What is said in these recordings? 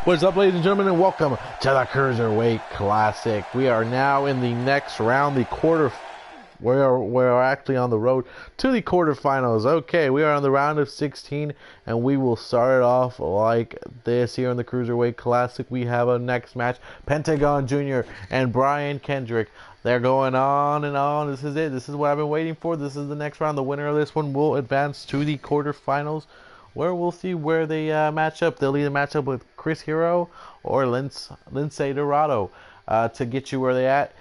What's up, ladies and gentlemen, and welcome to the Cruiserweight Classic. We are now in the next round, we're actually on the road to the quarterfinals. Okay, we are on the round of 16, and we will start it off like this here in the Cruiserweight Classic. We have a next match, Pentagon Jr. and Brian Kendrick. They're going on and on. This is it. This is what I've been waiting for. This is the next round. The winner of this one will advance to the quarterfinals, where we'll see where they match up. They'll either match up with Chris Hero or Lince Dorado to get you where they at.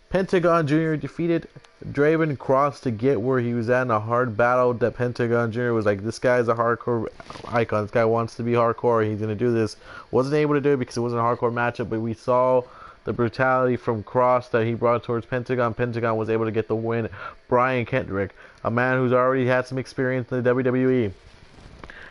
Pentagon Jr. defeated Draven Cross to get where he was at in a hard battle. That Pentagon Jr. was like, this guy's a hardcore icon. This guy wants to be hardcore. He's going to do this. Wasn't able to do it because it wasn't a hardcore matchup, but we saw the brutality from Cross that he brought towards Pentagon. Pentagon was able to get the win. Brian Kendrick, a man who's already had some experience in the WWE,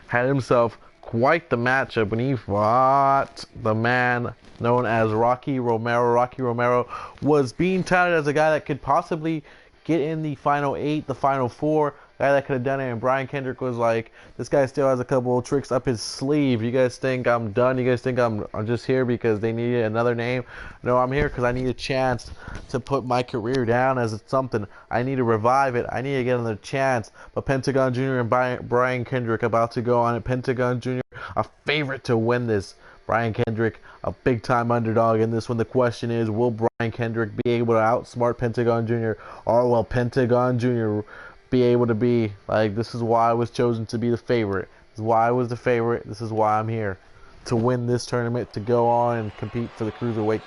had himself quite the matchup when he fought the man known as Rocky Romero. Rocky Romero was being touted as a guy that could possibly get in the final 8, the final 4, guy that could have done it, and Brian Kendrick was like, this guy still has a couple of tricks up his sleeve. You guys think I'm done? You guys think I'm just here because they needed another name? No, I'm here because I need a chance to put my career down as something. I need to revive it. I need to get another chance. But Pentagon Jr. and Brian Kendrick about to go on it. Pentagon Jr., a favorite to win this. Brian Kendrick, a big-time underdog in this one. The question is, will Brian Kendrick be able to outsmart Pentagon Jr., or will Pentagon Jr. be able to be like, this is why I was chosen to be the favorite. This is why I was the favorite. This is why I'm here to win this tournament, to go on and compete for the Cruiserweight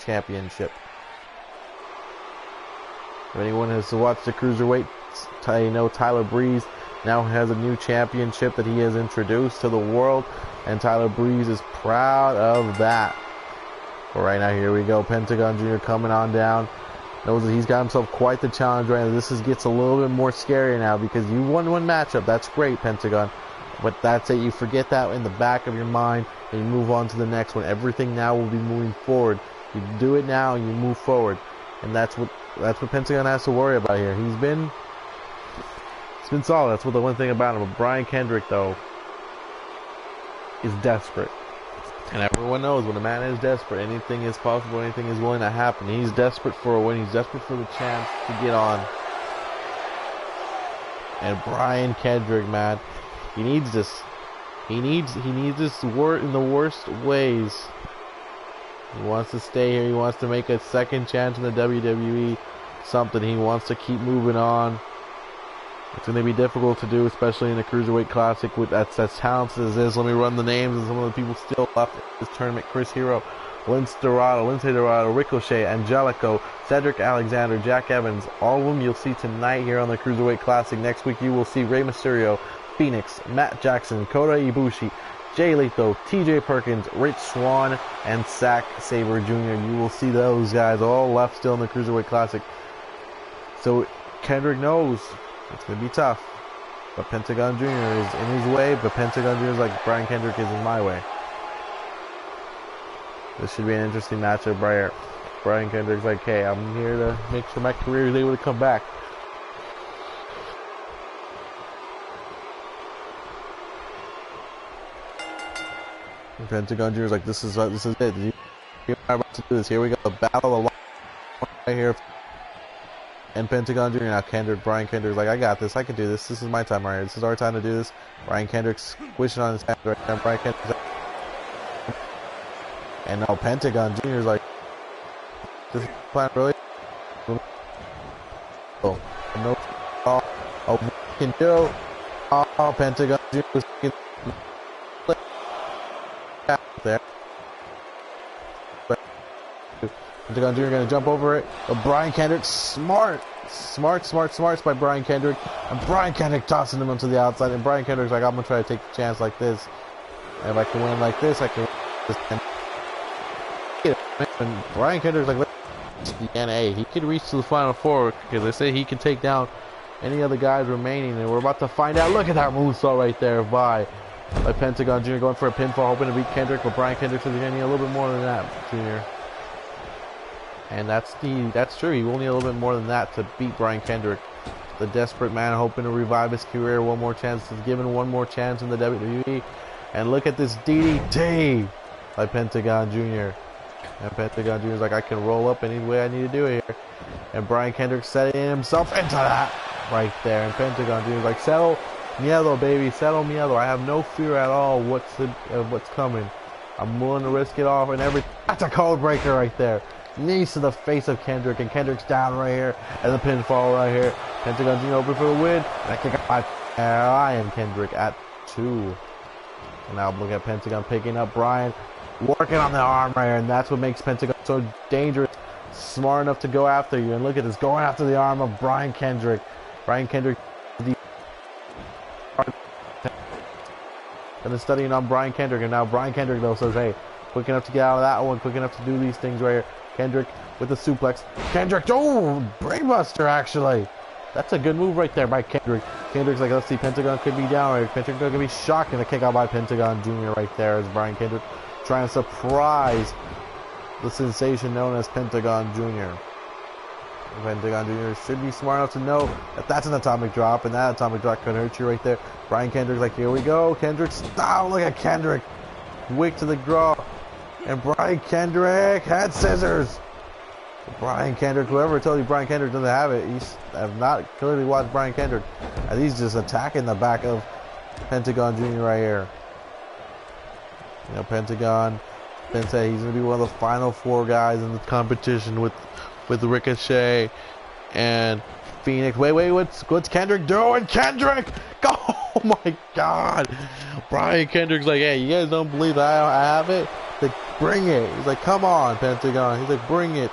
Championship. If anyone has watched the Cruiserweight, you know Tyler Breeze now has a new championship that he has introduced to the world, and Tyler Breeze is proud of that. But right now, here we go. Pentagon Jr. coming on down. Knows that he's got himself quite the challenge right now. This gets a little bit more scary now because you won one matchup. That's great, Pentagon. But that's it. You forget that in the back of your mind and you move on to the next one. Everything now will be moving forward. You do it now and you move forward. And that's what Pentagon has to worry about here. It's been solid. That's what the one thing about him. But Brian Kendrick, though, is desperate. And everyone knows when a man is desperate, anything is possible, anything is willing to happen. He's desperate for a win. He's desperate for the chance to get on. And Brian Kendrick, man, he needs this. He needs this word in the worst ways. He wants to stay here. He wants to make a second chance in the WWE. Something. He wants to keep moving on. It's going to be difficult to do, especially in the Cruiserweight Classic with as talented as this. Let me run the names of some of the people still left in this tournament. Chris Hero, Lince Dorado, Ricochet, Angelico, Cedric Alexander, Jack Evans. All of them you'll see tonight here on the Cruiserweight Classic. Next week you will see Rey Mysterio, Phoenix, Matt Jackson, Kota Ibushi, Jay Lethal, TJ Perkins, Rich Swann, and Zack Sabre Jr. You will see those guys all left still in the Cruiserweight Classic. So Kendrick knows it's going to be tough, but Pentagon Jr. is in his way, but Pentagon Jr. is like, Brian Kendrick is in my way. This should be an interesting matchup right here. Brian Kendrick's like, hey, I'm here to make sure my career is able to come back. And Pentagon Jr. is like, this is it. You're about to do this. Here we go. The battle of right here. And Pentagon Jr. now Brian Kendrick's like, I got this, I can do this, this is my time right here, this is our time to do this. Brian Kendrick's squishing on his hand right now, Brian Kendrick's like, and now Pentagon Jr. is like, this is plan really? Oh, no, oh, we can do, oh, Pentagon Jr. was there. Pentagon Jr. going to jump over it, but Brian Kendrick, smart by Brian Kendrick, and Brian Kendrick tossing him onto the outside, and Brian Kendrick's like, I'm going to try to take the chance like this, and if I can win like this, I can win this. And Brian Kendrick's like, the NA, he could reach to the final 4, because they say he can take down any other guys remaining, and we're about to find out. Look at that moonsault right there by Pentagon Jr. going for a pinfall, hoping to beat Kendrick, but Brian Kendrick says he's going to need a little bit more than that, Jr. And that's true. He will need a little bit more than that to beat Brian Kendrick. The desperate man hoping to revive his career. One more chance. He's given one more chance in the WWE. And look at this DDT. by Pentagon Jr. And Pentagon Jr. is like, I can roll up any way I need to do it here. And Brian Kendrick setting himself into that right there. And Pentagon Jr. is like, settle miedo, baby, settle miedo. I have no fear at all what's coming. I'm willing to risk it all and everything. That's a code breaker right there. Knees to the face of Kendrick, and Kendrick's down right here, and the pinfall right here. Pentagon Jr. open for the win. And I kick out by Brian Kendrick at 2. And now I'm looking at Pentagon picking up Brian, working on the arm right here, and that's what makes Pentagon so dangerous. Smart enough to go after you, and look at this, going after the arm of Brian Kendrick. Brian Kendrick, and then studying on Brian Kendrick, and now Brian Kendrick though says, hey, quick enough to get out of that one, quick enough to do these things right here. Kendrick with the suplex. Kendrick, oh, brainbuster actually. That's a good move right there by Kendrick. Kendrick's like, let's see, Pentagon could be down right here. Pentagon could be shocked, and a kick out by Pentagon Jr. right there as Brian Kendrick trying to surprise the sensation known as Pentagon Jr. Pentagon Jr. should be smart enough to know that that's an atomic drop, and that atomic drop could hurt you right there. Brian Kendrick's like, here we go. Kendrick, stop. Look at Kendrick. Wick to the draw. And Brian Kendrick had scissors. Brian Kendrick, whoever told you Brian Kendrick doesn't have it, you have not clearly watched Brian Kendrick. And he's just attacking the back of Pentagon Jr. right here. You know, Pentagon said he's going to be one of the final 4 guys in the competition with Ricochet and Phoenix. Wait, what's Kendrick doing? Kendrick! Oh my God! Brian Kendrick's like, hey, you guys don't believe that I have it? Like, bring it. He's like, come on, Pentagon. He's like, bring it.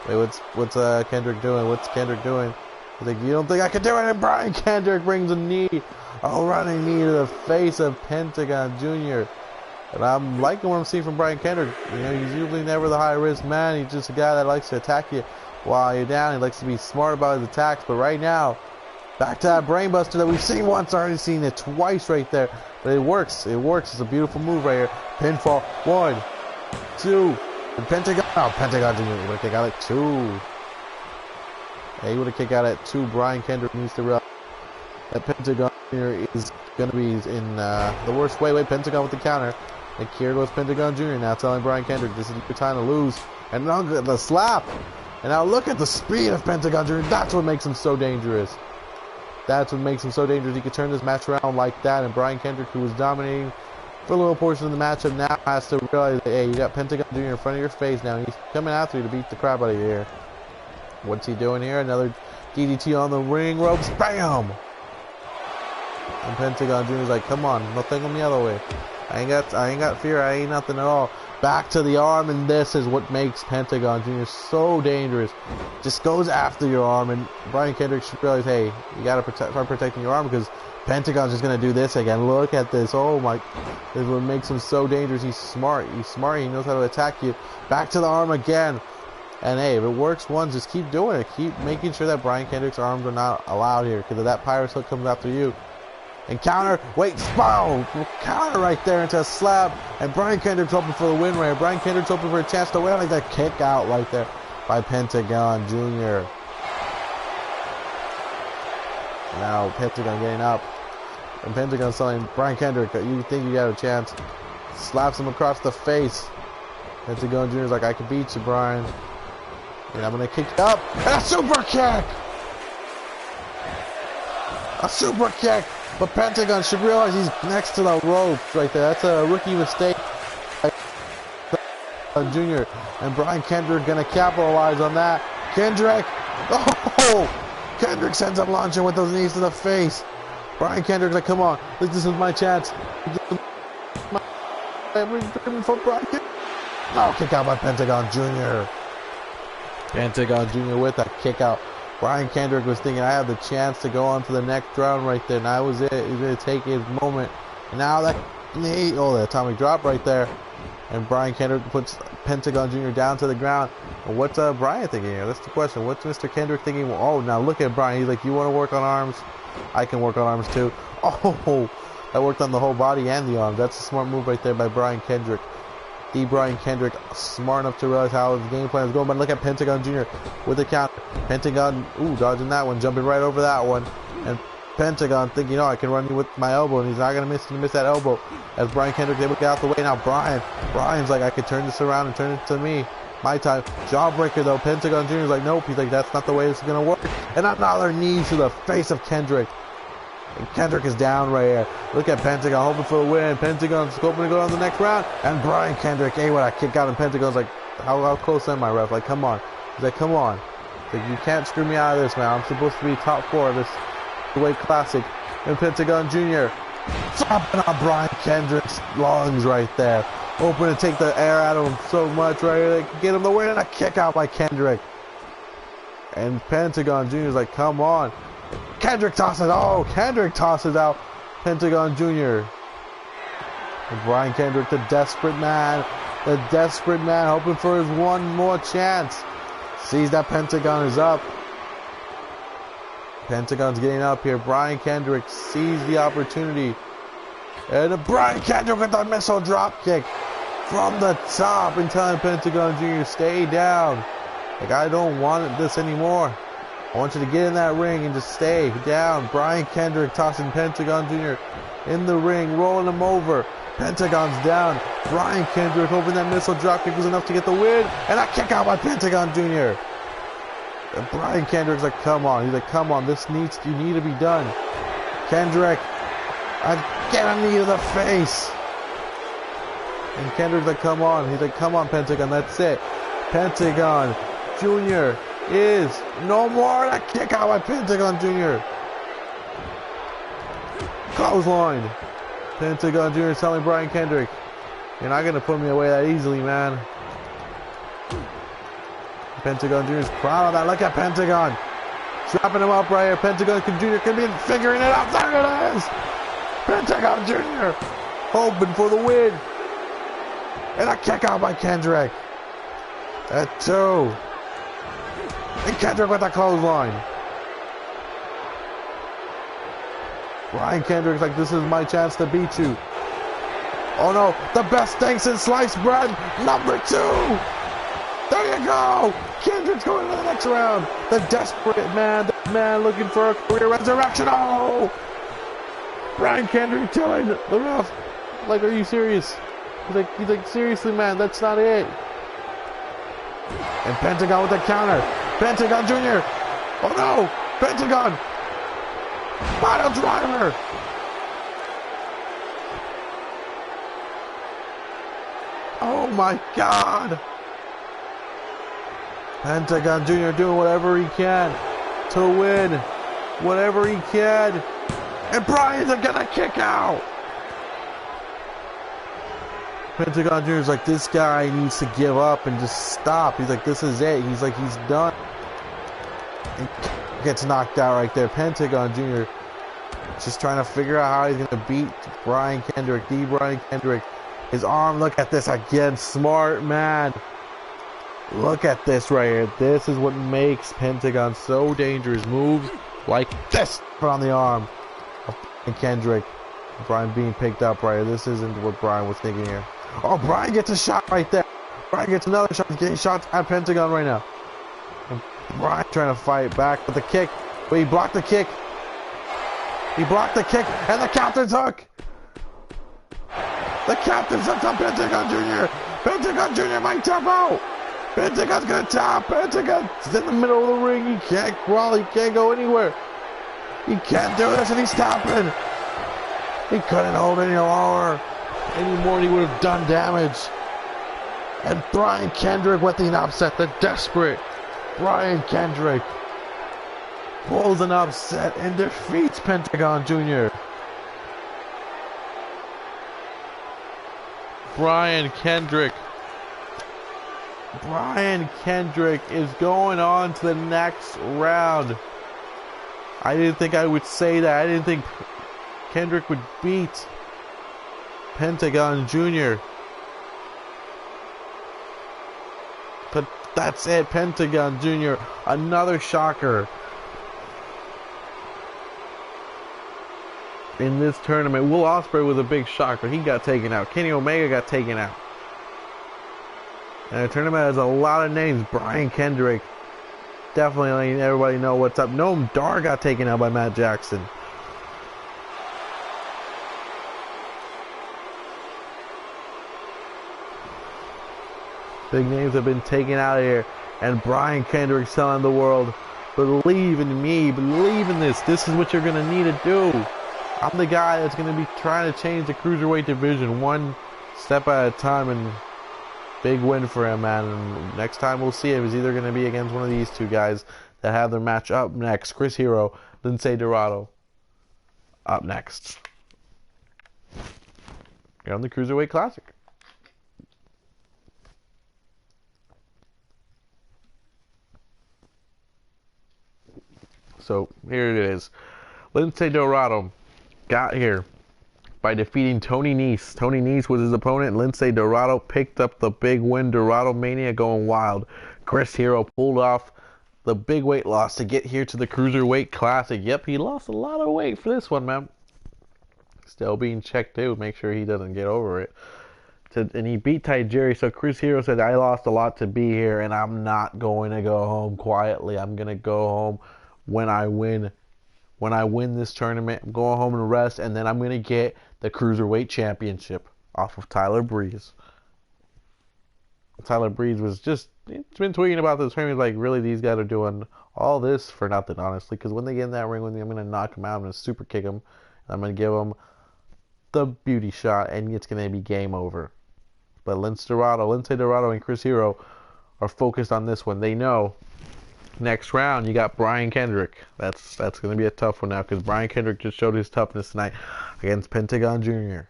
Wait, what's Kendrick doing? What's Kendrick doing? He's like, you don't think I can do it? And Brian Kendrick brings a knee, a running knee to the face of Pentagon Jr. And I'm liking what I'm seeing from Brian Kendrick. You know, he's usually never the high risk man. He's just a guy that likes to attack you while you're down. He likes to be smart about his attacks. But right now, back to that brainbuster that we've seen once, already seen it twice right there. But it works. It works. It's a beautiful move right here. Pinfall. 1, 2. And Pentagon. Oh, Pentagon Jr. He would have kicked out at 2. Yeah, he would have kicked out at 2. Brian Kendrick needs to realize that Pentagon Jr. is going to be in the worst way. Wait, Pentagon with the counter. And here goes Pentagon Jr. now telling Brian Kendrick this is your time to lose. And now the slap. And now look at the speed of Pentagon Jr. That's what makes him so dangerous. That's what makes him so dangerous. He could turn this match around like that. And Brian Kendrick, who was dominating for a little portion of the matchup, now has to realize that, hey, you got Pentagon Jr. in front of your face now. He's coming after you to beat the crap out of you here. What's he doing here? Another DDT on the ring ropes. Bam! And Pentagon Jr. is like, come on, no tengo miedo, way. I ain't got fear. I ain't nothing at all. Back to the arm, and this is what makes Pentagon Jr. so dangerous. Just goes after your arm, and Brian Kendrick should realize, hey, you gotta start protecting your arm because Pentagon's just gonna do this again. Look at this. Oh my! This is what makes him so dangerous. He's smart. He's smart. He knows how to attack you. Back to the arm again. And hey, if it works once, just keep doing it. Keep making sure that Brian Kendrick's arms are not allowed here, because if that Pirate's Hook comes after you. And counter, wait, boom, counter right there into a slap, and Brian Kendrick's hoping for the win right here. Brian Kendrick's hoping for a chance to win, like that kick out right there by Pentagon Jr. Now Pentagon getting up, and Pentagon's telling Brian Kendrick, you think you got a chance? Slaps him across the face. Pentagon Jr. is like, I can beat you, Brian. And I'm gonna kick you up, and a super kick! A super kick! But Pentagon should realize he's next to the ropes right there. That's a rookie mistake. Jr. And Brian Kendrick gonna capitalize on that. Kendrick! Oh! Kendrick sends him launching with those knees to the face. Brian Kendrick's like, come on, this is my chance. For Brian Kendrick. No, kick out by Pentagon Jr. Pentagon Jr. with a kick out. Brian Kendrick was thinking, I have the chance to go on to the next round right there. And that was it. He's going to take his moment. And now that knee, oh, the atomic drop right there. And Brian Kendrick puts Pentagon Jr. down to the ground. And what's Brian thinking here? That's the question. What's Mr. Kendrick thinking? Oh, now look at Brian. He's like, you want to work on arms? I can work on arms too. Oh, that worked on the whole body and the arms. That's a smart move right there by Brian Kendrick. Brian Kendrick, smart enough to realize how his game plan is going. But look at Pentagon Jr. with the count. Pentagon, ooh, dodging that one, jumping right over that one. And Pentagon thinking, I can run you with my elbow, and he's not going to miss that elbow. As Brian Kendrick able to get out the way. Now Brian's like, I could turn this around and turn it to me. My time. Jawbreaker though. Pentagon Jr. is like, nope. He's like, that's not the way this is going to work. And another knee to the face of Kendrick. And Kendrick is down right here. Look at Pentagon hoping for the win. Pentagon's hoping to go on the next round. And Brian Kendrick, with a kick out, and Pentagon's like, how close am I, ref? Like, come on. He's like, come on. He's like, you can't screw me out of this, man. I'm supposed to be top 4 of this weight classic. And Pentagon Jr. chopping on Brian Kendrick's lungs right there. Hoping to take the air out of him so much right here. They can get him the win, and a kick out by Kendrick. And Pentagon Jr. is like, come on. Kendrick tosses. Oh, Kendrick tosses out Pentagon Jr. And Brian Kendrick, the desperate man, hoping for his one more chance. Sees that Pentagon is up. Pentagon's getting up here. Brian Kendrick sees the opportunity. And Brian Kendrick with the missile drop kick from the top and telling Pentagon Jr. stay down. Like, I don't want this anymore. I want you to get in that ring and just stay down. Brian Kendrick tossing Pentagon Jr. in the ring, rolling him over. Pentagon's down. Brian Kendrick hoping that missile dropkick was enough to get the win. And a kick out by Pentagon Jr. And Brian Kendrick's like, come on. He's like, come on. You need to be done. Kendrick, get a knee to the face. And Kendrick's like, come on. He's like, come on, Pentagon. That's it. Pentagon Jr. is no more. That kick out by Pentagon Jr. Clothesline. Pentagon Jr. is telling Brian Kendrick, you're not going to put me away that easily, man. Pentagon Jr. is proud of that. Look at Pentagon. Trapping him up right here. Pentagon Jr. can be figuring it out. There it is. Pentagon Jr. hoping for the win. And a kick out by Kendrick. At 2. And Kendrick with a clothesline. Brian Kendrick's like, this is my chance to beat you. Oh no, the best thing since sliced bread, number 2. There you go. Kendrick's going to the next round. The desperate man, the man looking for a career resurrection. Oh! Brian Kendrick telling the ref, like, are you serious? He's like, seriously, man, that's not it. And Pentagon with the counter. Pentagon Jr. Oh no, Pentagon. Pile driver. Oh my God. Pentagon Jr. doing whatever he can to win. Whatever he can. And Brian's gonna kick out. Pentagon Jr. is like, this guy needs to give up and just stop. He's like, this is it. He's like, he's done. And gets knocked out right there. Pentagon Jr. just trying to figure out how he's going to beat Brian Kendrick. Brian Kendrick. His arm, look at this again. Smart man. Look at this right here. This is what makes Pentagon so dangerous. Moves like this. Put on the arm of Kendrick. Brian being picked up right here. This isn't what Brian was thinking here. Oh, Brian gets a shot right there. Brian gets another shot. He's getting shots at Pentagon right now. And Brian trying to fight back with the kick. But he blocked the kick. He blocked the kick. And the captain's hook. The captain's hook on Pentagon Jr. Pentagon Jr. might tap out. Pentagon's going to tap. Pentagon's in the middle of the ring. He can't crawl. He can't go anywhere. He can't do this, and he's tapping. He couldn't hold any lower. Any more, he would have done damage. And Brian Kendrick with the upset. The desperate Brian Kendrick pulls an upset and defeats Pentagon Jr. Brian Kendrick is going on to the next round. I didn't think I would say that. I didn't think Kendrick would beat Pentagon Jr. But that's it. Pentagon Jr. Another shocker in this tournament. Will Ospreay was a big shock, but he got taken out. Kenny Omega got taken out. And the tournament has a lot of names. Brian Kendrick. Definitely letting everybody know what's up. Noam Dar got taken out by Matt Jackson. Big names have been taken out of here. And Brian Kendrick telling the world, believe in me, believe in this. This is what you're going to need to do. I'm the guy that's going to be trying to change the cruiserweight division one step at a time, and big win for him, man. And next time we'll see him is either going to be against one of these two guys that have their match up next. Chris Hero, Lince Dorado. Up next. You're on the Cruiserweight Classic. So here it is. Lince Dorado got here by defeating Tony Nese. Tony Nese was his opponent. Lince Dorado picked up the big win. Dorado Mania going wild. Chris Hero pulled off the big weight loss to get here to the Cruiserweight Classic. Yep, he lost a lot of weight for this one, man. Still being checked too. Make sure he doesn't get over it. And he beat Jerry. So Chris Hero said, I lost a lot to be here, and I'm not going to go home quietly. I'm going to go home when I win. When I win this tournament, I'm going home and rest, and then I'm going to get the Cruiserweight Championship off of Tyler Breeze. Tyler Breeze was just, he's been tweeting about this tournament like, really, these guys are doing all this for nothing, honestly, because when they get in that ring with me, I'm going to knock them out, I'm going to super kick them, and I'm going to give them the beauty shot, and it's going to be game over. But Lince Dorado, and Chris Hero are focused on this one. They know next round you got Brian Kendrick. That's going to be a tough one now, because Brian Kendrick just showed his toughness tonight against Pentagon Jr.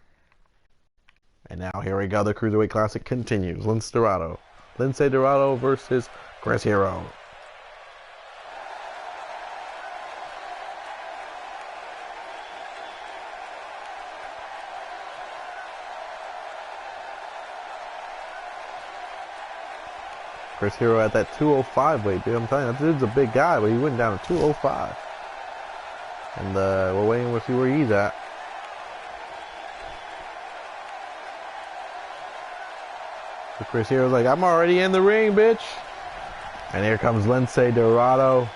And now here we go. The Cruiserweight Classic continues. Lince Dorado versus Chris Hero. Chris Hero at that 205 weight, dude. I'm telling you, that dude's a big guy, but he went down to 205. And we're waiting to see where he's at. So Chris Hero's like, I'm already in the ring, bitch. And here comes Lince Dorado.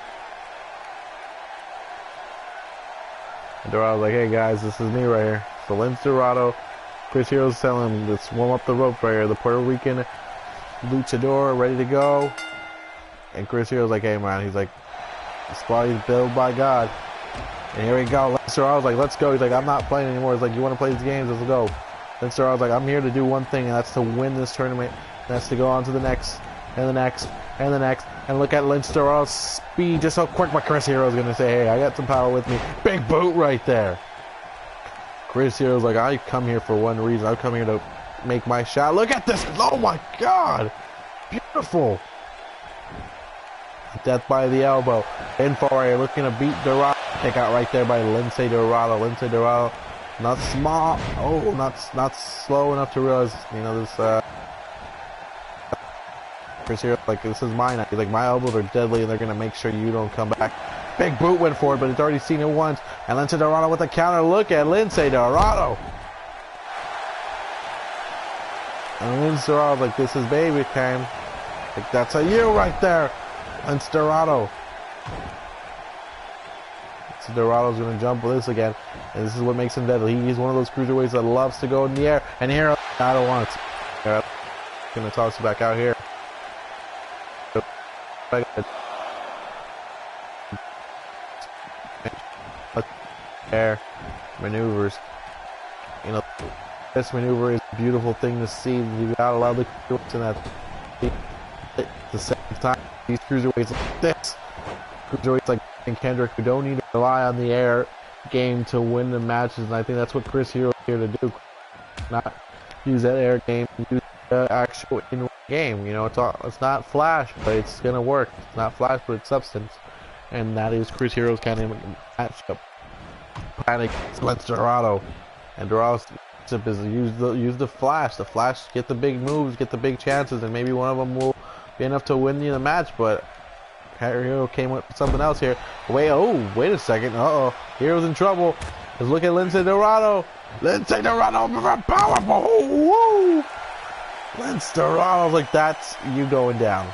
And Dorado's like, hey guys, this is me right here. So Lince Dorado, Chris Hero's telling him, let's warm up the ropes right here. The Puerto Rican luchador ready to go. And Chris Hero's like, hey man, he's like, this body's built by God. And here we go. Lince Dorado's like, let's go. He's like, I'm not playing anymore. He's like, you want to play these games? Let's go. Lince Dorado's like, I'm here to do one thing, and that's to win this tournament. And that's to go on to the next, and the next, and the next. And look at Lince Dorado's speed, just how quick my Chris Hero's going to say, hey, I got some power with me. Big boot right there. Chris Hero's like, I come here for one reason. I come here to make my shot. Look at this. Oh my God. Beautiful. Death by the elbow. Info right here, looking to beat Dorado. Kick out right there by Lince Dorado. Lince Dorado, not small. Oh, not slow enough to realize, you know, this Chris here, like, this is mine. He's like, my elbows are deadly, and they're gonna make sure you don't come back. Big boot went for it, but it's already seen it once. And Lince Dorado with a counter. Look at Lince Dorado. And Lince Dorado's like, this is baby time. Like, that's a you right there. Lince Dorado. Lince Dorado's going to jump with this again. And this is what makes him deadly. He's one of those cruiserweights that loves to go in the air. And here, I don't want it. I'm going to toss you back out here. Air maneuvers. You know, this maneuver is a beautiful thing to see. You gotta allow the cruiserweights in that. At the same time, these cruiserweights like this, cruiserweights like Kendrick, who don't need to rely on the air game to win the matches, and I think that's what Chris Hero is here to do. Not use that air game, use the actual in game. You know, it's not flash, but it's gonna work. It's not flash, but it's substance, and that is Chris Hero's kind of matchup. Panic, Lince Dorado, and Dorado's tip is use the flash. The flash, get the big moves, get the big chances, and maybe one of them will be enough to win you the match. But Hero came with something else here. Wait a second. Hero's in trouble. Let's look at Lince Dorado. Lince Dorado, powerful. Woo! Lince Dorado's like, that's you going down.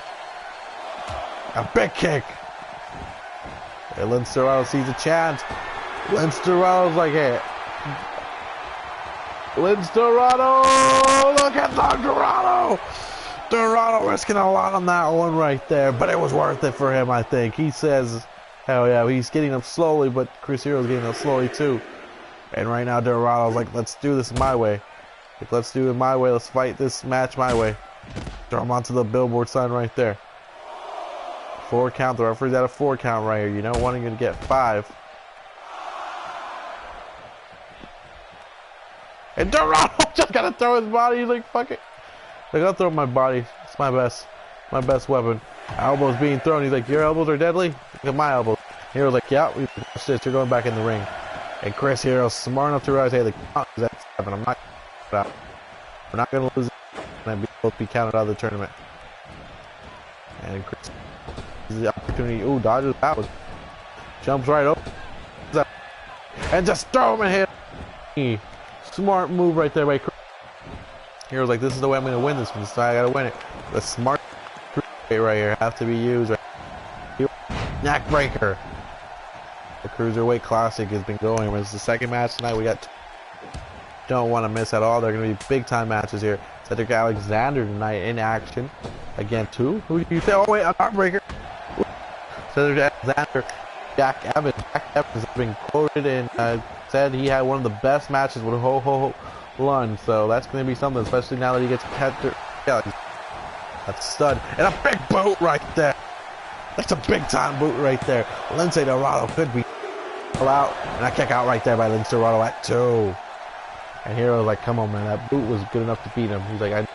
A big kick. And Lince Dorado sees a chance. Lince Dorado's like, hey. Lince Dorado! Look at Dorado! Dorado risking a lot on that one right there, but it was worth it for him, I think. He says, hell yeah, he's getting up slowly, but Chris Hero's getting up slowly too. And right now Dorado's like, let's do this my way. Like, let's do it my way. Let's fight this match my way. Throw him onto the billboard sign right there. 4 count. The referee's at a 4 count right here. You don't want him to get 5. And Dorado just gotta throw his body. He's like, fuck it. I gotta throw my body. It's my best weapon. Elbows being thrown. He's like, your elbows are deadly? Look at my elbows. Hero's like, yeah, watch this. You're going back in the ring. And Chris Hero's smart enough to realize, hey, the count is at 7. I'm not out. We're not gonna lose it. And both be counted out of the tournament. And Chris is the opportunity. Ooh, dodges that one. Jumps right over. And just throw him and hit. Smart move right there by Chris. Hero's like, this is the way I'm going to win this one. So I got to win it. The smart right here have to be used. Right. Neck breaker. The Cruiserweight Classic has been going. It's the second match tonight. We got. Don't want to miss at all. They're going to be big time matches here. Cedric Alexander tonight in action. Again, 2. Who do you say? Oh wait, a heartbreaker. Cedric Alexander. Jack Evans. Jack Evans has been quoted and said he had one of the best matches with Ho Lund, so that's going to be something, especially now that he gets Kendrick. That's stud. And a big boot right there. That's a big time boot right there. Lince Dorado could be out. And a kick out right there by Lince Dorado at 2. And Hero's like, come on, man, that boot was good enough to beat him. He's like, I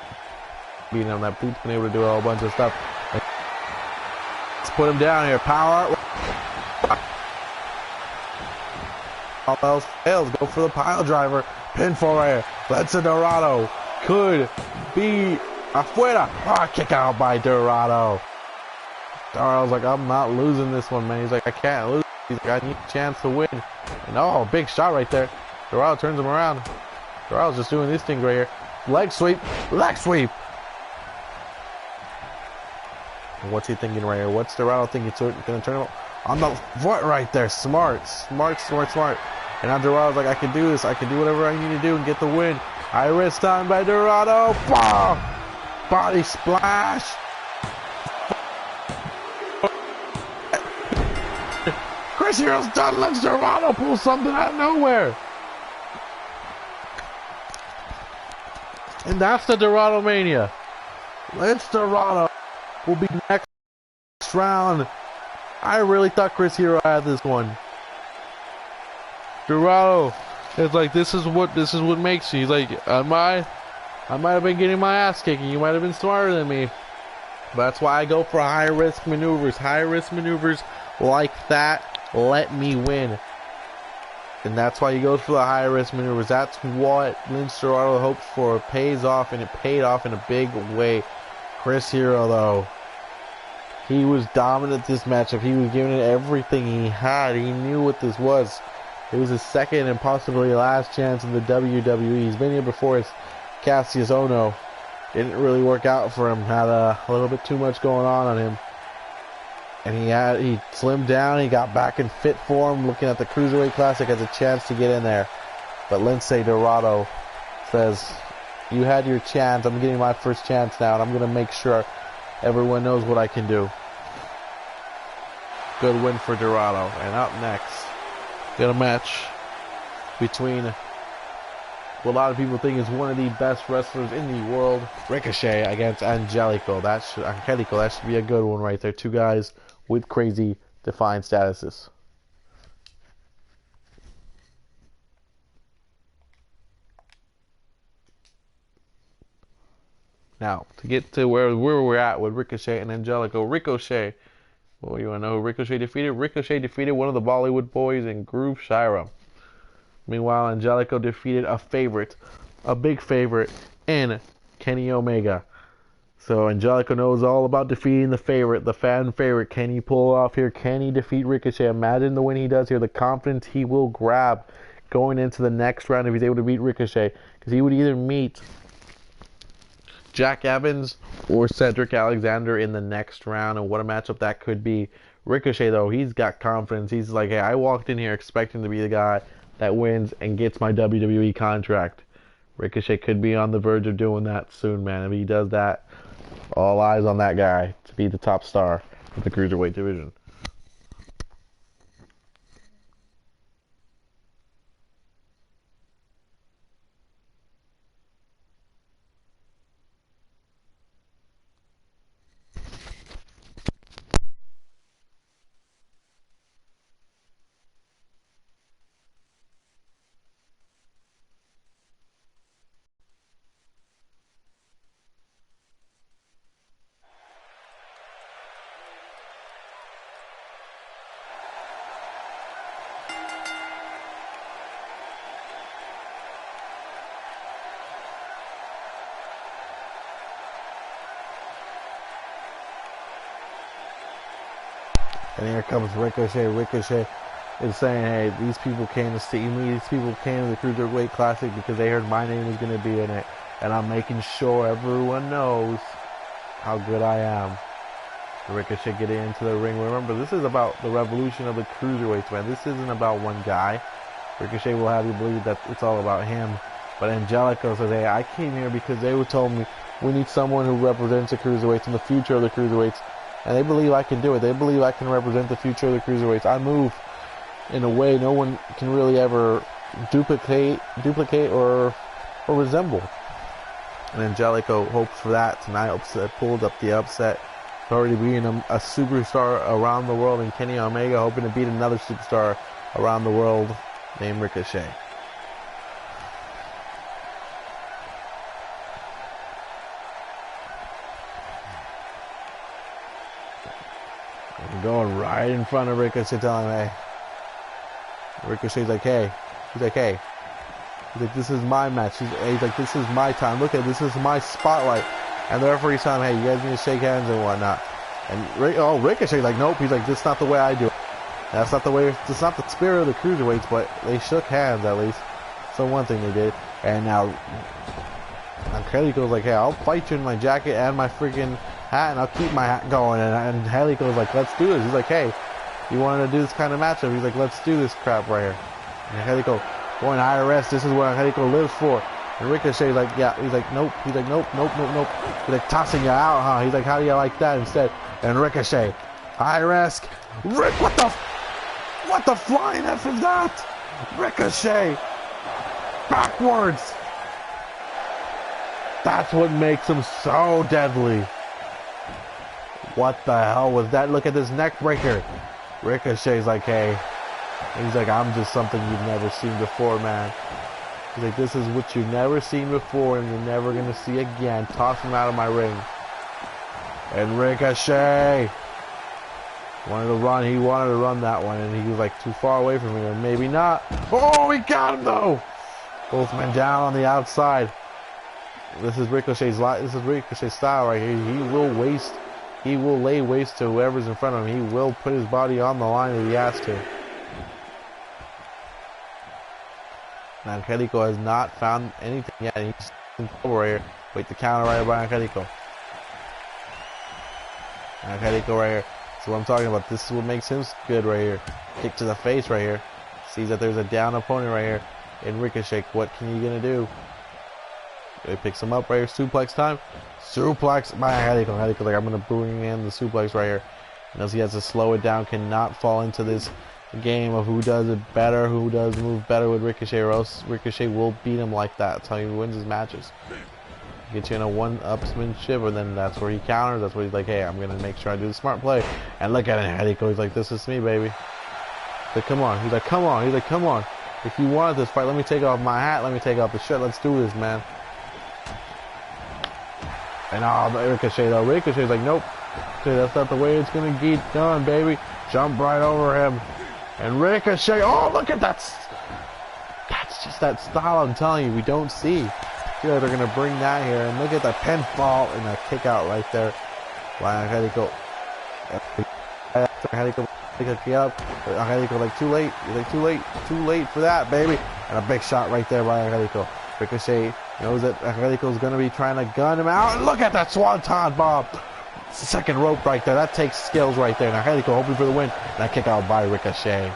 beat him. That boot's been able to do a whole bunch of stuff. Let's put him down here. Power. All else fails. Go for the pile driver. Pinfall right here. Lince Dorado could be afuera. Oh, kick out by Dorado. Dorado's like, I'm not losing this one, man. He's like, I can't lose. He's like, I need a chance to win. And oh, big shot right there. Dorado turns him around. Dorado's just doing this thing right here. Leg sweep. Leg sweep. And what's he thinking right here? What's Dorado thinking? He's going to turn him on the foot right there. Smart. Smart. And now Dorado's like, I can do this. I can do whatever I need to do and get the win. High wrist time by Dorado. Boom! Body splash. Chris Hero's done. Let's Dorado pull something out of nowhere. And that's the Dorado Mania. Lince Dorado will be next round. I really thought Chris Hero had this one. Dorado is like, this is what makes you. He's like, I might have been getting my ass kicking. You might have been smarter than me. But that's why I go for high risk maneuvers. High risk maneuvers like that let me win. And that's why he goes for the high risk maneuvers. That's what Lince Dorado hopes for. It pays off, and it paid off in a big way. Chris Hero, though, he was dominant this matchup. He was giving it everything he had. He knew what this was. It was his second and possibly last chance in the WWE. He's been here before as Cassius Ohno. Didn't really work out for him. Had a little bit too much going on him. And he slimmed down. He got back in fit form. Looking at the Cruiserweight Classic as a chance to get in there. But Lince Dorado says, you had your chance. I'm getting my first chance now. And I'm going to make sure everyone knows what I can do. Good win for Dorado. And up next, got a match between what a lot of people think is one of the best wrestlers in the world, Ricochet against Angelico. That should be a good one right there. 2 guys with crazy defined statuses. Now, to get to where we're at with Ricochet and Angelico. Ricochet, well, you want to know who Ricochet defeated? Ricochet defeated one of the Bollywood boys in Groove Shira. Meanwhile, Angelico defeated a big favorite in Kenny Omega. So Angelico knows all about defeating the favorite, the fan favorite. Can he pull off here? Can he defeat Ricochet? Imagine the win he does here, the confidence he will grab going into the next round if he's able to beat Ricochet. Because he would either meet Jack Evans or Cedric Alexander in the next round, and what a matchup that could be. Ricochet, though, he's got confidence. He's like, hey, I walked in here expecting to be the guy that wins and gets my WWE contract. Ricochet could be on the verge of doing that soon, man. If he does that, All eyes on that guy to be the top star of the Cruiserweight division. And here comes Ricochet. Ricochet is saying, hey, these people came to see me. These people came to the Cruiserweight Classic because they heard my name was going to be in it. And I'm making sure everyone knows how good I am. Ricochet getting into the ring. Remember, this is about the revolution of the Cruiserweights, man. This isn't about one guy. Ricochet will have you believe that it's all about him. But Angelico says, hey, I came here because they were told me we need someone who represents the Cruiserweights and the future of the Cruiserweights. And they believe I can do it. They believe I can represent the future of the Cruiserweights. I move in a way no one can really ever duplicate or resemble. And Angelico hopes for that tonight. Pulled up the upset. Already being a superstar around the world. And Kenny Omega hoping to beat another superstar around the world named Ricochet. Going right in front of Ricochet, telling him, hey. Ricochet's like, hey. He's like, hey. He's like, this is my match. He's like, this is my time. Look at this is my spotlight. And the referee's telling him, hey, you guys need to shake hands and whatnot. And Ricochet's like, nope. He's like, this is not the way I do it. That's not the way. It's not the spirit of the Cruiserweights, but they shook hands at least. So one thing they did. And now Angelico's like, hey, I'll fight you in my jacket and my freaking hat, and I'll keep my hat going. And Angelico's like, let's do this. He's like, hey, you wanted to do this kind of matchup? He's like, let's do this crap right here. And Angelico going IRS. This is what Angelico lives for. And Ricochet's like, yeah. He's like, nope. He's like, nope. He's like, tossing you out, huh? He's like, how do you like that instead? And Ricochet, IRS. Rick, what the flying F is that? Ricochet, backwards. That's what makes him so deadly. What the hell was that? Look at this neck breaker. Ricochet's like, hey. He's like, I'm just something you've never seen before, man. He's like, this is what you've never seen before and you're never going to see again. Toss him out of my ring. And Ricochet wanted to run. He wanted to run that one, and he was like too far away from me, or maybe not. Oh, he got him though. Both men down on the outside. This is Ricochet's style right here. He will lay waste to whoever's in front of him. He will put his body on the line if he has to. Now Angelico has not found anything yet. He's in trouble right here. Wait, the counter right by Angelico. Angelico right here. That's what I'm talking about. This is what makes him good right here. Kick to the face right here. Sees that there's a down opponent right here. In Ricochet, what can you gonna do? He picks him up right here. Suplex time. Suplex by Angelico. Angelico like, I'm gonna bring in the suplex right here. Knows he has to slow it down. Cannot fall into this game of who does it better, who does move better with Ricochet, or else Ricochet will beat him like that. That's how he wins his matches. Get you in a one-upsmanship, and then that's where he counters. That's where he's like, hey, I'm going to make sure I do the smart play. And look at Angelico. He's like, this is me, baby. He's like, come on. He's like, come on. He's like, come on. If you wanted this fight, let me take off my hat. Let me take off the shirt. Let's do this, man. And Ricochet, though. Ricochet's like, nope. That's not the way it's going to get done, baby. Jump right over him. And Ricochet. Oh, look at that. That's just that style I'm telling you. We don't see. Yeah, they're going to bring that here. And look at the pinfall and the kick out right there. Wow, Angelico. Angelico get up. Angelico like too late. He's like too late for that, baby. And a big shot right there by Angelico. Ricochet knows that Angelico's going to be trying to gun him out. And look at that swanton bomb. Second rope right there. That takes skills right there. And Angelico hoping for the win. And that kick out by Ricochet.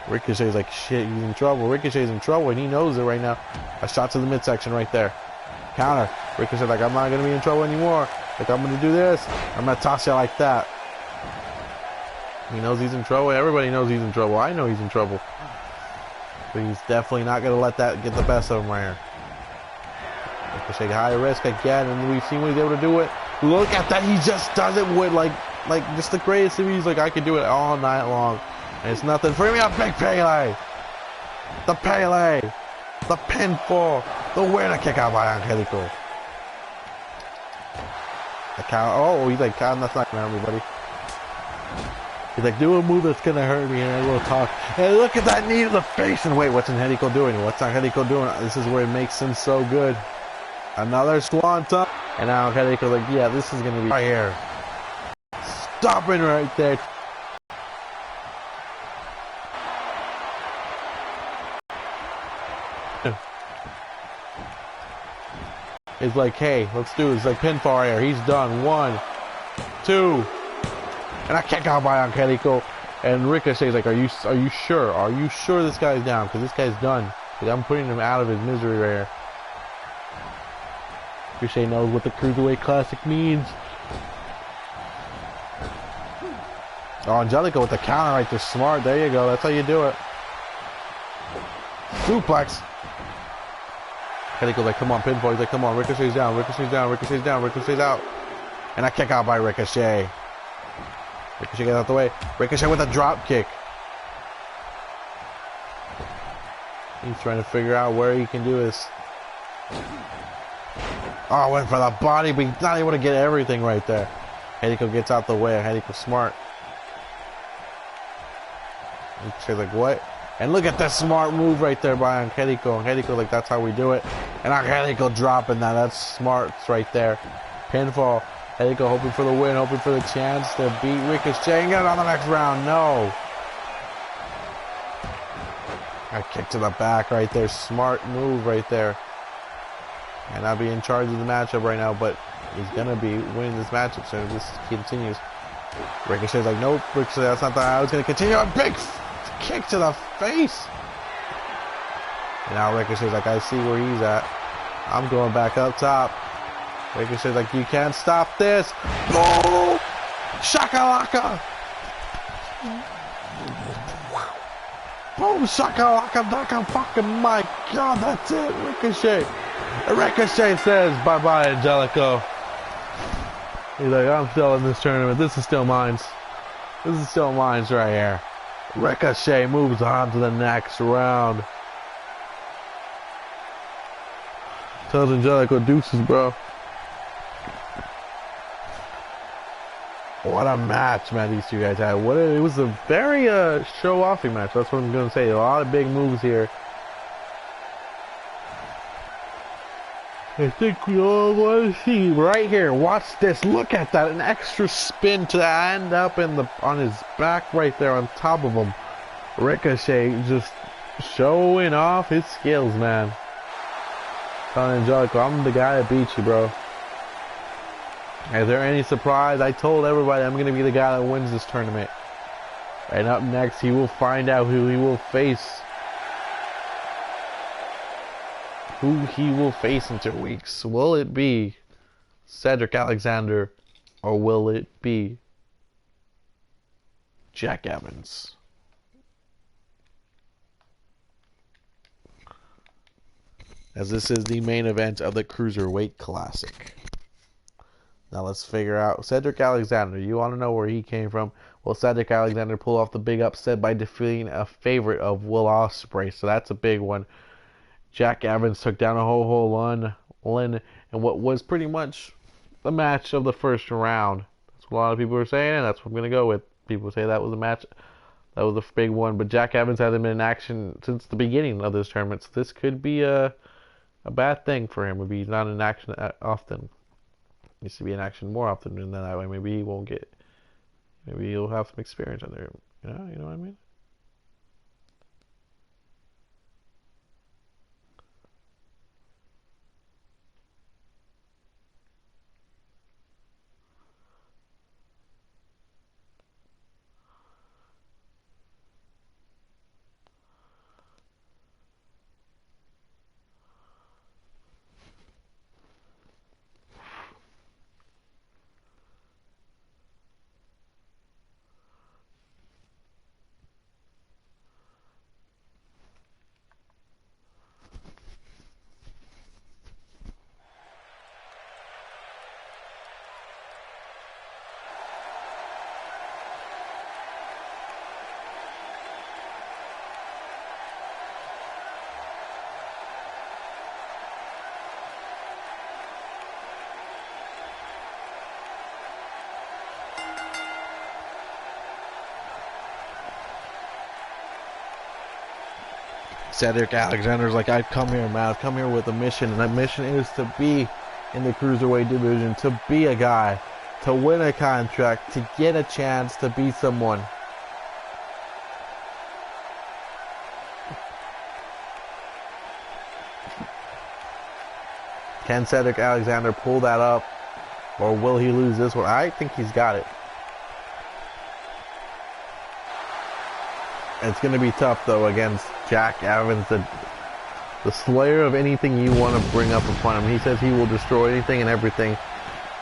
Ricochet's like, shit, he's in trouble. Ricochet's in trouble, and he knows it right now. A shot to the midsection right there. Counter. Ricochet like, I'm not gonna be in trouble anymore. Like, I'm gonna do this. I'm gonna toss you like that. He knows he's in trouble. Everybody knows he's in trouble. I know he's in trouble. But he's definitely not gonna let that get the best of him right here. Ricochet high risk again, and we've seen what he's able to do it. Look at that. He just does it with like just the greatest of ease. Like, I could do it all night long. And it's nothing for me. A big Pele. The Pele. The pinfall. The winner kick out by Angelico. The count. Oh, he's like, that's not gonna hurt me, buddy. He's like, do a move that's gonna hurt me, and I will talk. And look at that knee to the face. And wait, what's Angelico doing? What's Angelico doing? This is where it makes him so good. Another swanton. And now Angelico's like, yeah, this is gonna be right here. Stopping right there. It's like, hey, let's do this. Like pinfall right here. He's done. 1, 2, and I kick out by Angelico. And Ricochet's like, are you sure? Are you sure this guy's down? Because this guy's done. I'm putting him out of his misery right here. Ricochet knows what the Cruiserweight Classic means. Oh, Angelico with the counter right there. Smart. There you go. That's how you do it. Suplex. Angelico's like, come on, pinfall. He's like, come on, Ricochet's down, Ricochet's down, Ricochet's down, Ricochet's out. And I kick out by Ricochet. Ricochet gets out the way. Ricochet with a drop kick. He's trying to figure out where he can do this. Oh, went for the body, but he's not able to get everything right there. Angelico gets out the way. Angelico's smart. Ricochet's like, what? And look at that smart move right there by Angelico. Angelico, like, that's how we do it. And Angelico dropping that. That's smart right there. Pinfall. Angelico hoping for the win, hoping for the chance to beat Ricochet and get it on the next round. No. A kick to the back right there. Smart move right there. And not be in charge of the matchup right now, but he's going to be winning this matchup soon. This continues. Ricochet's like, nope. Ricochet, that's not the how it's going to continue. A big kick to the face. And now Ricochet's like, I see where he's at. I'm going back up top. Ricochet's like, you can't stop this. Oh! Shakalaka! Boom! Shakalaka! Daka! Fucking my God! That's it! Ricochet! Ricochet says, bye-bye, Angelico. He's like, I'm still in this tournament. This is still mine. This is still mine right here. Ricochet moves on to the next round. Tells Angelico, deuces, bro. What a match, man, these two guys had. It was a very show-offy match. That's what I'm going to say. A lot of big moves here. I think we all want to see right here. Watch this. Look at that. An extra spin to end up on his back right there on top of him. Ricochet just showing off his skills, man. Telling Angelico, I'm the guy that beat you, bro. Is there any surprise? I told everybody I'm going to be the guy that wins this tournament. And up next, he will find out who he will face. Who he will face in 2 weeks. Will it be Cedric Alexander, or will it be Jack Evans? As this is the main event of the Cruiserweight Classic. Now let's figure out Cedric Alexander. You want to know where he came from? Will Cedric Alexander pull off the big upset by defeating a favorite of Will Ospreay? So that's a big one. Jack Evans took down a Ho-Ho Lin in what was pretty much the match of the first round. That's what a lot of people are saying, and that's what I'm going to go with. People say that was a match. That was a big one. But Jack Evans hasn't been in action since the beginning of this tournament. So this could be a bad thing for him. Maybe he's not in action often. He needs to be in action more often, and then that way maybe he won't get. Maybe he'll have some experience under him. You know what I mean? Cedric Alexander's like, I've come here, man. I've come here with a mission, and that mission is to be in the Cruiserweight division, to be a guy, to win a contract, to get a chance to be someone. Can Cedric Alexander pull that up, or will he lose this one? I think he's got it. It's going to be tough, though, against Jack Evans, the slayer of anything you want to bring up upon him. He says he will destroy anything and everything.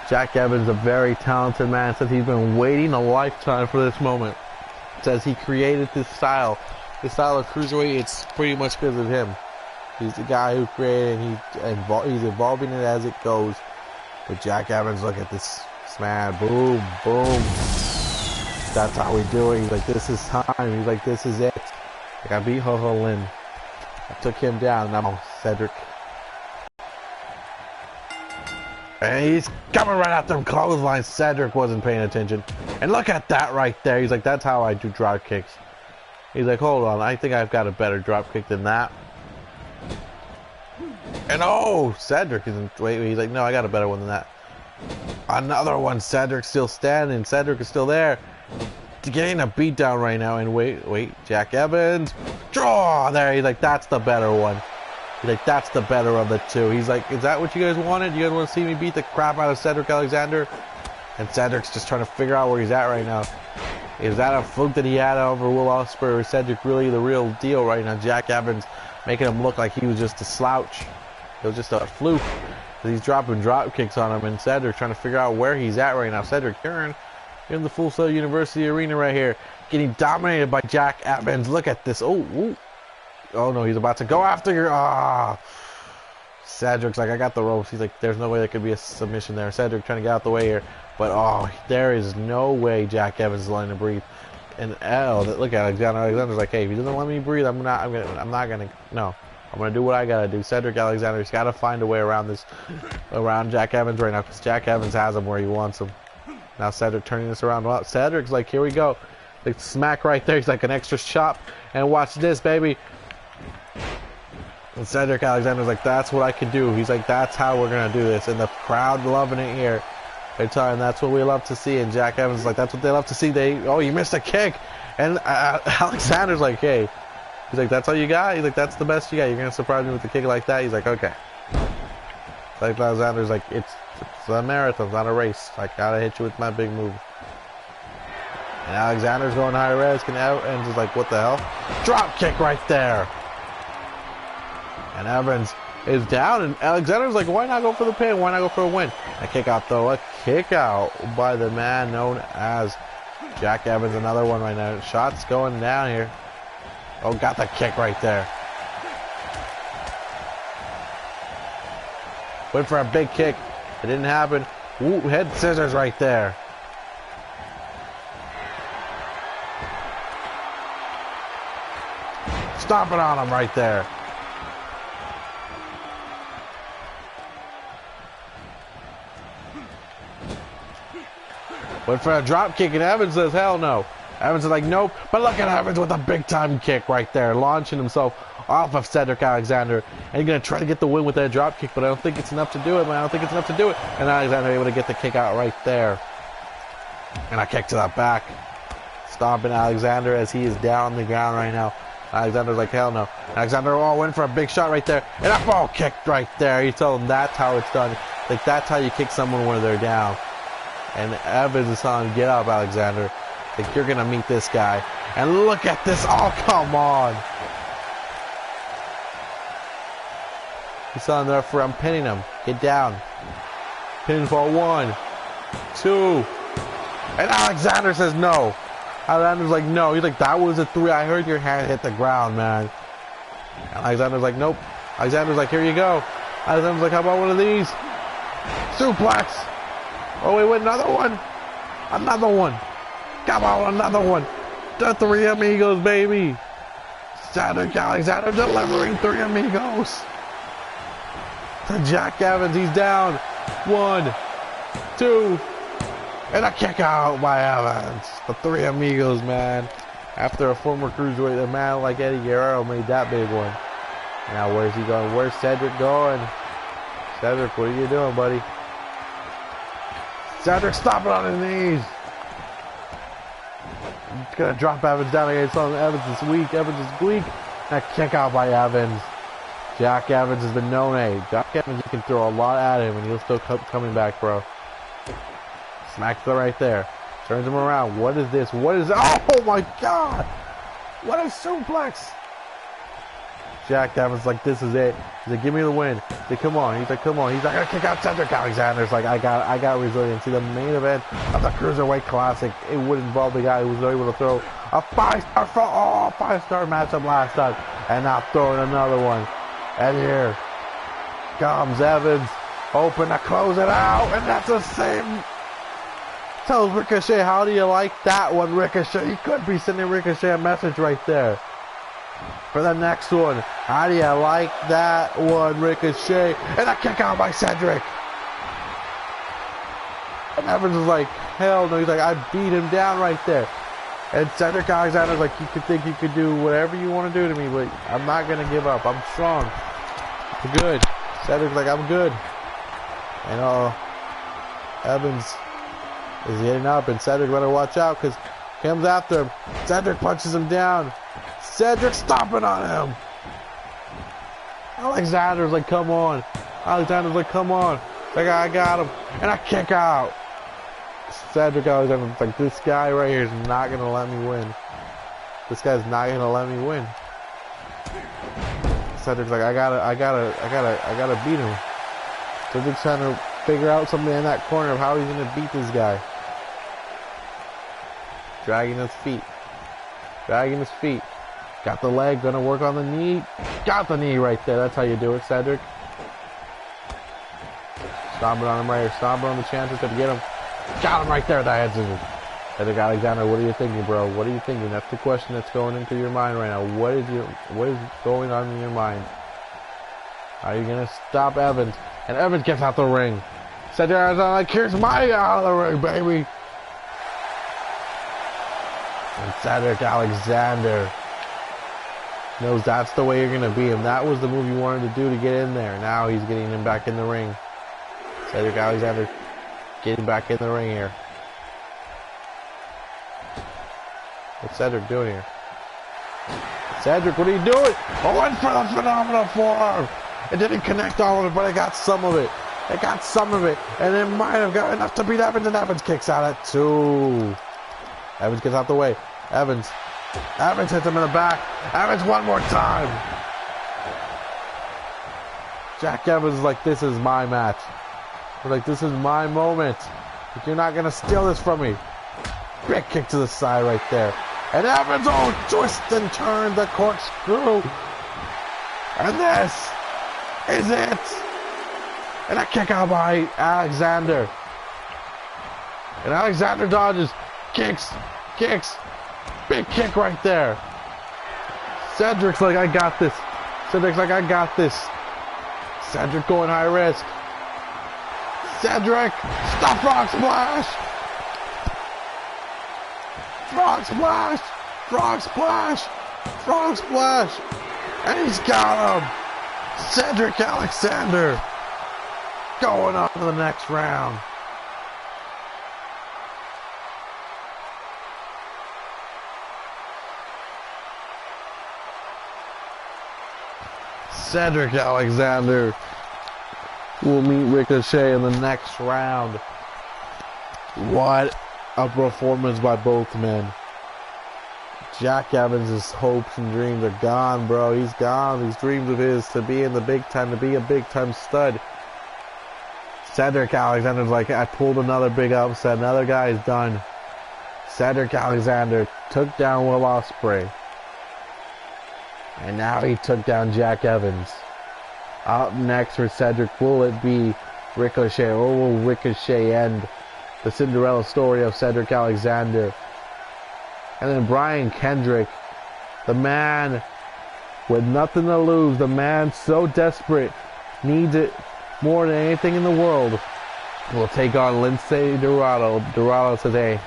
Jack Evans, a very talented man, says he's been waiting a lifetime for this moment. Says he created this style of Cruiserweight. It's pretty much because of him. He's the guy who created it, and he's evolving it as it goes. But Jack Evans, look at this man. Boom, boom. That's how we do it. He's like, this is time. He's like, this is it. Like, I beat Ho-Ho Lin. I took him down. Now Cedric. And he's coming right after him. Clothesline. Cedric wasn't paying attention. And look at that right there. He's like, that's how I do drop kicks. He's like, hold on. I think I've got a better drop kick than that. And oh, Cedric isn't. Wait, he's like, no, I got a better one than that. Another one. Cedric's still standing. Cedric is still there. Getting a beat down right now. And wait, Jack Evans. Draw there. He's like, that's the better one. He's like, that's the better of the two. He's like, is that what you guys wanted? You guys want to see me beat the crap out of Cedric Alexander? And Cedric's just trying to figure out where he's at right now. Is that a fluke that he had over Will Ospreay, or is Cedric really the real deal right now? Jack Evans making him look like he was just a slouch. It was just a fluke. He's dropping drop kicks on him, and Cedric trying to figure out where he's at right now. Cedric, you're in the Full Sail University arena right here, getting dominated by Jack Evans. Look at this. Oh no, he's about to go after your. Cedric's like, I got the ropes. He's like, there's no way there could be a submission there. Cedric trying to get out the way here, but there is no way Jack Evans is letting him breathe. And look at Alexander. Alexander's like, hey, if he doesn't let me breathe, I'm not gonna do what I gotta do. Cedric Alexander's got to find a way around Jack Evans right now, because Jack Evans has him where he wants him. Now Cedric turning this around. Well, Cedric's like, here we go. Like, smack right there. He's like, an extra chop. And watch this, baby. And Cedric Alexander's like, that's what I can do. He's like, that's how we're gonna do this. And the crowd loving it here. They're telling that's what we love to see. And Jack Evans is like, that's what they love to see. You missed a kick. And Alexander's like, hey. He's like, that's all you got? He's like, that's the best you got. You're going to surprise me with a kick like that? He's like, okay. Like, Alexander's like, it's a marathon, it's not a race. I got to hit you with my big move. And Alexander's going high risk, and Evans is like, what the hell? Drop kick right there. And Evans is down, and Alexander's like, why not go for the pin? Why not go for a win? A kick out, though. A kick out by the man known as Jack Evans. Another one right now. Shots going down here. Oh, got the kick right there. Went for a big kick. It didn't happen. Ooh, head scissors right there. Stomping on him right there. Went for a drop kick, and Evans says, hell no. Evans is like, nope. But look at Evans with a big-time kick right there, launching himself off of Cedric Alexander. And he's going to try to get the win with that drop kick, but I don't think it's enough to do it, man. I don't think it's enough to do it. And Alexander able to get the kick out right there. And a kick to the back. Stomping Alexander as he is down on the ground right now. Alexander's like, hell no. Alexander went for a big shot right there. And a ball kick right there. He told him that's how it's done. Like, that's how you kick someone when they're down. And Evans is telling him, get up, Alexander. Like, you're gonna meet this guy. And look at this. Oh, come on. He's telling the referee, I'm pinning him. Get down. Pinfall 1, 2. And Alexander says no. Alexander's like, no. He's like, that was a 3. I heard your hand hit the ground, man. And Alexander's like, nope. Alexander's like, here you go. Alexander's like, how about one of these? Suplex. Oh, wait, another one. Another one. Come on, another one. The 3 amigos, baby. Cedric Alexander delivering 3 amigos. To Jack Evans, he's down. 1, 2. And a kick out by Evans. The 3 amigos, man. After a former cruiserweight, a man like Eddie Guerrero made that big one. Now where's he going? Where's Cedric going? Cedric, what are you doing, buddy? Cedric, stop it on his knees. He's gonna drop Evans down against something. Evans is weak. Evans is weak. That kick out by Evans. Jack Evans has been known. Jack Evans, you can throw a lot at him and he'll still come coming back, bro. Smacks it right there. Turns him around. What is this? What is... Oh my god! What a suplex! Jack Evans like, this is it. He's like, give me the win. He's like, come on. He's like, come on. He's not gonna kick out Cedric Alexander's like, I got resiliency. The main event of the Cruiserweight Classic, it would involve the guy who was able to throw a 5-star five-star matchup last time, and now throwing another one. And here comes Evans, open to close it out, and that's the same. Tells Ricochet, how do you like that one, Ricochet? You could be sending Ricochet a message right there. For the next one, how do you like that one, Ricochet? And a kick out by Cedric. And Evans is like, hell no. He's like, I beat him down right there. And Cedric Alexander's like, you could think you could do whatever you want to do to me, but I'm not going to give up. I'm strong. I'm good. Cedric's like, I'm good. And Evans is getting up, and Cedric better watch out because he comes after him. Cedric punches him down. Cedric stomping on him. Alexander's like, come on. Alexander's like, come on. Like, I got him. And I kick out. Cedric Alexander's like, this guy right here is not going to let me win. This guy's not going to let me win. Cedric's like, I gotta beat him. Cedric's trying to figure out something in that corner of how he's going to beat this guy. Dragging his feet. Dragging his feet. Got the leg, gonna work on the knee. Got the knee right there. That's how you do it, Cedric. Stomping on him right here. Stomping on the chances to get him. Got him right there. That head scissors. Cedric Alexander, what are you thinking, bro? What are you thinking? That's the question that's going into your mind right now. What is going on in your mind? Are you gonna stop Evans? And Evans gets out the ring. Cedric Alexander like, here's my out of the ring, baby. And Cedric Alexander knows that's the way you're going to beat him. That was the move you wanted to do to get in there. Now he's getting him back in the ring. Cedric Alexander getting back in the ring here. What's Cedric doing here? Cedric, what are you doing? Oh, went for the phenomenal forearm. It didn't connect all of it, but it got some of it. It got some of it. And it might have got enough to beat Evans, and Evans kicks out at 2. Evans gets out the way. Evans hits him in the back. Evans one more time. Jack Evans is like, this is my match. We're like, this is my moment. Like, you're not going to steal this from me. Big kick to the side right there. And Evans, twist and turn the corkscrew. And this is it. And a kick out by Alexander. And Alexander dodges. Kicks. Big kick right there. Cedric's like, I got this. Cedric's like, I got this. Cedric going high risk. Cedric, stop frog splash. Frog splash. Frog splash. Frog splash. And he's got him. Cedric Alexander going on to the next round. Cedric Alexander will meet Ricochet in the next round. What a performance by both men. Jack Evans' hopes and dreams are gone, bro. He's gone. These dreams of his to be in the big time, to be a big time stud. Cedric Alexander's like, I pulled another big upset. Another guy is done. Cedric Alexander took down Will Ospreay. And now he took down Jack Evans. Up next for Cedric, will it be Ricochet, or will Ricochet end the Cinderella story of Cedric Alexander? And then Brian Kendrick, the man with nothing to lose, the man so desperate, needs it more than anything in the world, will take on Lince Dorado. Dorado says, hey,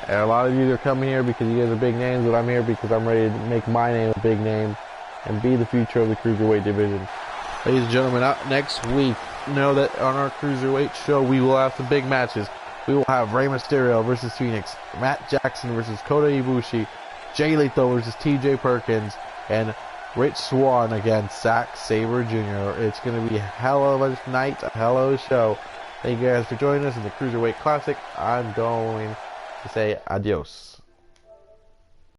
And a lot of you are coming here because you guys are big names, but I'm here because I'm ready to make my name a big name and be the future of the Cruiserweight division. Ladies and gentlemen, up next week, know that on our Cruiserweight show, we will have some big matches. We will have Rey Mysterio versus Phoenix, Matt Jackson versus Kota Ibushi, Jay Lethal versus TJ Perkins, and Rich Swann against Zack Sabre Jr. It's going to be a hell of a night, a hell of a show. Thank you guys for joining us in the Cruiserweight Classic. I'm going to say adios.